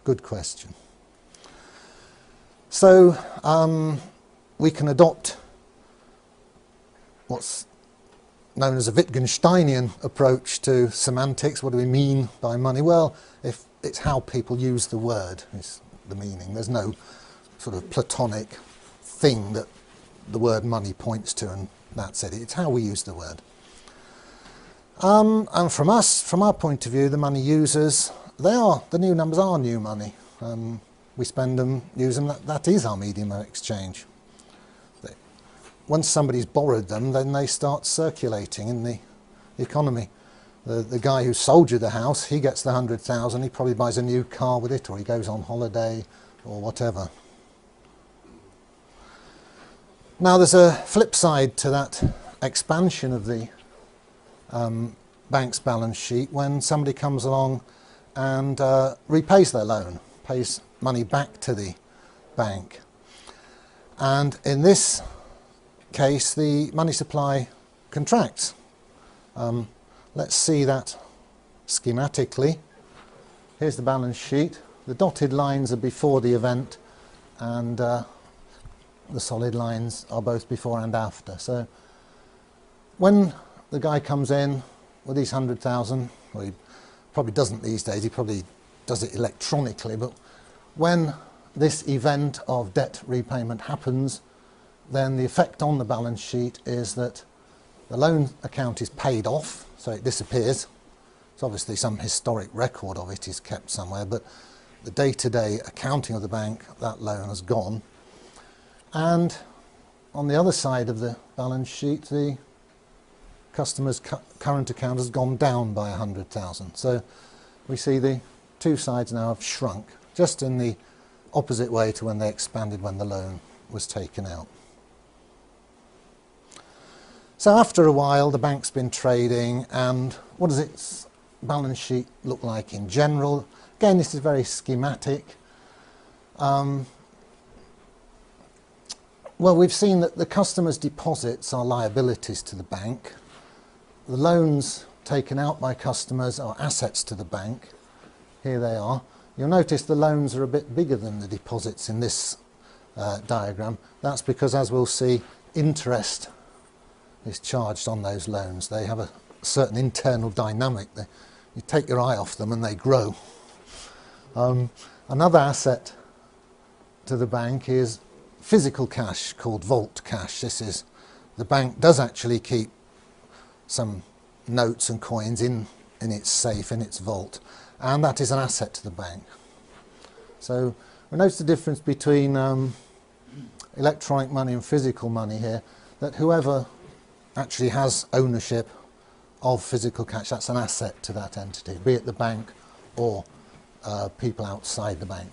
Good question. So we can adopt what's known as a Wittgensteinian approach to semantics. What do we mean by money? Well, if it's how people use the word is the meaning. There's no sort of Platonic thing that the word money points to and that's it. It's how we use the word. And from our point of view, the money users, the new numbers are new money. We spend them, use them, that is our medium of exchange. Once somebody's borrowed them, then they start circulating in the economy. The guy who sold you the house, he gets the 100,000, he probably buys a new car with it, or he goes on holiday, or whatever. Now there's a flip side to that expansion of the bank's balance sheet when somebody comes along and repays their loan, pays money back to the bank. And in this case, the money supply contracts. Let's see that schematically. Here's the balance sheet. The dotted lines are before the event, and the solid lines are both before and after. So when the guy comes in with these 100,000, well, he probably doesn't these days, he probably does it electronically, but when this event of debt repayment happens, then the effect on the balance sheet is that the loan account is paid off, so it disappears. So obviously some historic record of it is kept somewhere, but the day-to-day accounting of the bank, that loan has gone. And on the other side of the balance sheet, the customer's current account has gone down by 100,000. So we see the two sides now have shrunk, just in the opposite way to when they expanded when the loan was taken out. So after a while, the bank's been trading, and what does its balance sheet look like in general? Again, this is very schematic. Well, we've seen that the customer's deposits are liabilities to the bank. The loans taken out by customers are assets to the bank. Here they are. You'll notice the loans are a bit bigger than the deposits in this diagram. That's because, as we'll see, interest is charged on those loans. They have a certain internal dynamic. You take your eye off them and they grow. Another asset to the bank is physical cash called vault cash. This is, the bank does actually keep some notes and coins in its safe, in its vault, and that is an asset to the bank. So we notice the difference between electronic money and physical money here, that whoever actually has ownership of physical cash, that's an asset to that entity, be it the bank or people outside the bank.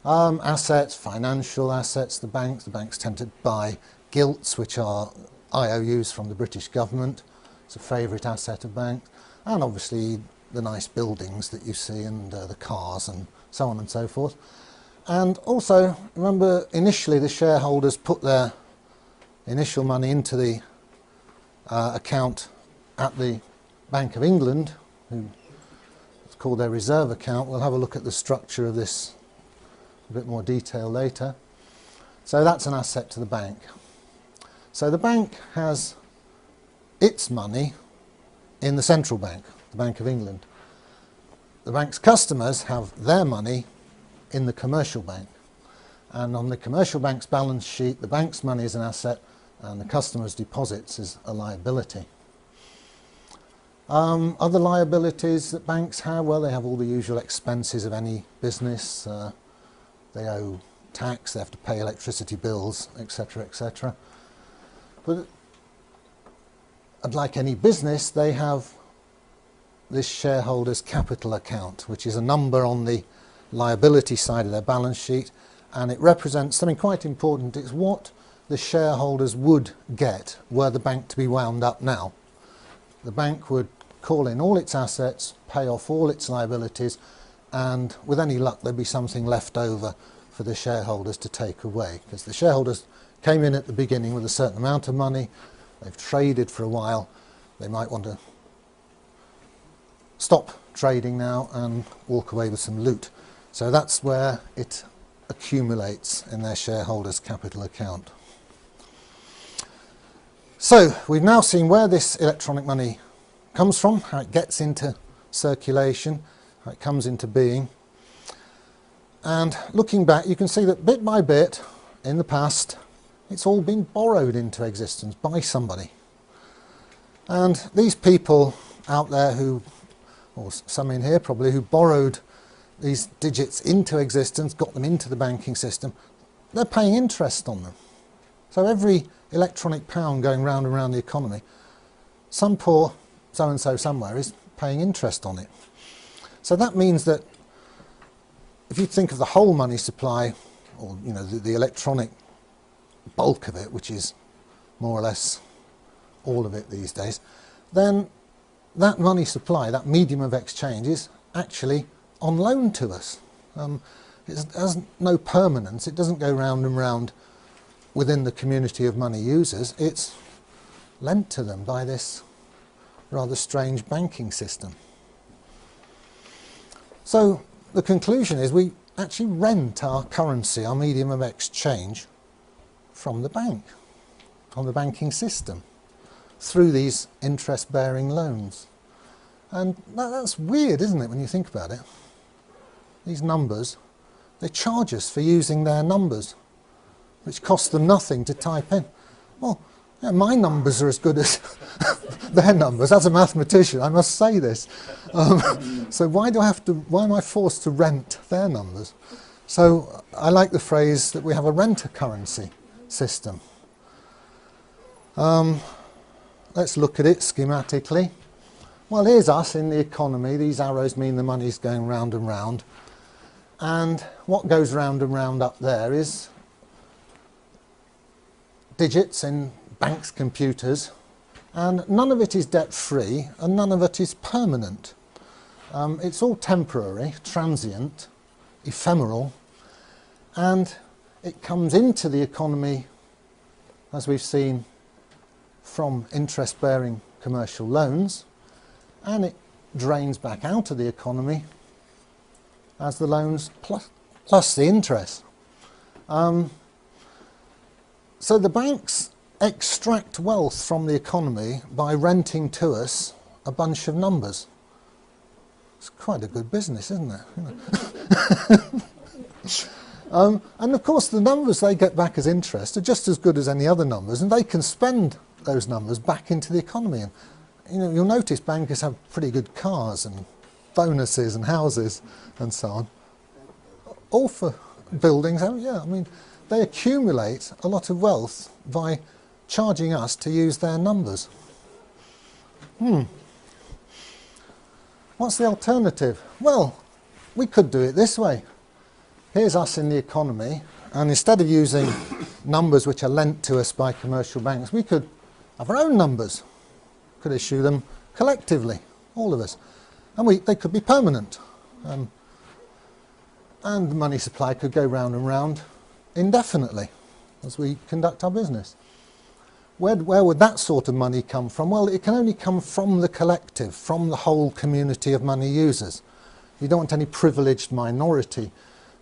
Assets, financial assets, the banks tend to buy gilts, which are IOUs from the British government. It's a favourite asset of banks, and obviously the nice buildings that you see, and the cars and so on and so forth. And also, remember, initially the shareholders put their initial money into the account at the Bank of England, it's called their reserve account. We'll have a look at the structure of this in a bit more detail later. So that's an asset to the bank. So the bank has its money in the central bank, the Bank of England. The bank's customers have their money in the commercial bank. And on the commercial bank's balance sheet, the bank's money is an asset and the customer's deposits is a liability. Other liabilities that banks have, well, they have all the usual expenses of any business. They owe tax, they have to pay electricity bills, etc., etc. But like any business, they have this shareholder's capital account, which is a number on the liability side of their balance sheet, and it represents something quite important. It's what the shareholders would get were the bank to be wound up now. The bank would call in all its assets, pay off all its liabilities, and with any luck there'd be something left over for the shareholders to take away, because the shareholders came in at the beginning with a certain amount of money, they've traded for a while, they might want to stop trading now and walk away with some loot. So that's where it accumulates in their shareholders' capital account. So we've now seen where this electronic money comes from, how it gets into circulation, how it comes into being. And looking back, you can see that bit by bit in the past, it's all been borrowed into existence by somebody. And these people out there who, or some in here probably, who borrowed these digits into existence, got them into the banking system, they're paying interest on them. So every electronic pound going round and round the economy, some poor so-and-so somewhere is paying interest on it. So that means that if you think of the whole money supply, or you know, the electronic bulk of it, which is more or less all of it these days, then that money supply, that medium of exchange, is actually on loan to us. It has no permanence. It doesn't go round and round within the community of money users. It's lent to them by this rather strange banking system. So the conclusion is we actually rent our currency, our medium of exchange, from the bank, from the banking system, through these interest-bearing loans. And that's weird, isn't it, when you think about it? These numbers, they charge us for using their numbers, which cost them nothing to type in. Well, yeah, my numbers are as good as their numbers. As a mathematician, I must say this. So why am I forced to rent their numbers? So I like the phrase that we have a rent-a-currency system. Let's look at it schematically. Well, here's us in the economy. These arrows mean the money's going round and round. And what goes round and round up there is digits in banks' computers, and none of it is debt-free and none of it is permanent. It's all temporary, transient, ephemeral, and it comes into the economy, as we've seen, from interest-bearing commercial loans, and it drains back out of the economy as the loans plus the interest. So the banks extract wealth from the economy by renting to us a bunch of numbers. It's quite a good business, isn't it? And of course the numbers they get back as interest are just as good as any other numbers, and they can spend those numbers back into the economy. And you know, you'll notice bankers have pretty good cars and bonuses and houses and so on, all for buildings. Oh yeah, I mean, they accumulate a lot of wealth by charging us to use their numbers. What's the alternative? Well, we could do it this way. Here's us in the economy, and instead of using numbers which are lent to us by commercial banks, we could have our own numbers. Could issue them collectively, all of us. And they could be permanent. And the money supply could go round and round indefinitely as we conduct our business. Where would that sort of money come from? Well, it can only come from the collective, from the whole community of money users. You don't want any privileged minority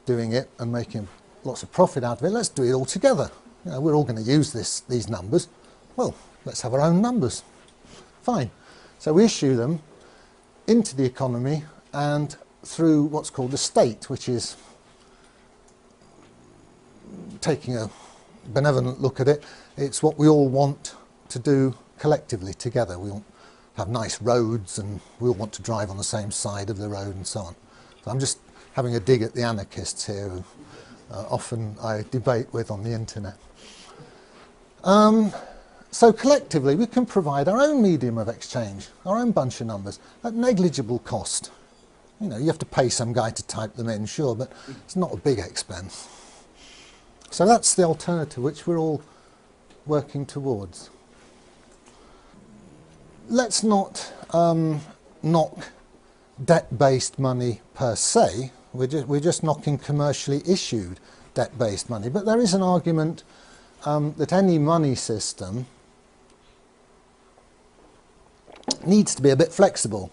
doing it and making lots of profit out of it. Let's do it all together. You know, we're all going to use these numbers. Well, let's have our own numbers. Fine. So we issue them into the economy and through what's called the state, which is, taking a benevolent look at it, it's what we all want to do collectively together. We all have nice roads and we all want to drive on the same side of the road and so on. So I'm just having a dig at the anarchists here who often I debate with on the internet. So collectively we can provide our own medium of exchange, our own bunch of numbers at negligible cost. You know, you have to pay some guy to type them in, sure, but it's not a big expense. So that's the alternative which we're all working towards. Let's not knock debt-based money per se. We're just knocking commercially issued debt-based money. But there is an argument that any money system needs to be a bit flexible.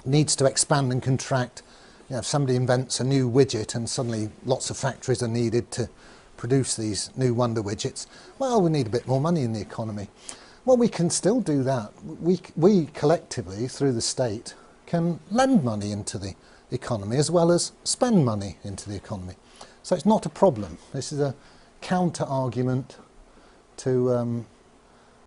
needs to expand and contract. You know, if somebody invents a new widget and suddenly lots of factories are needed to produce these new wonder widgets, well, we need a bit more money in the economy. Well, we can still do that. We collectively, through the state, can lend money into the economy as well as spend money into the economy. So it's not a problem. This is a counter-argument to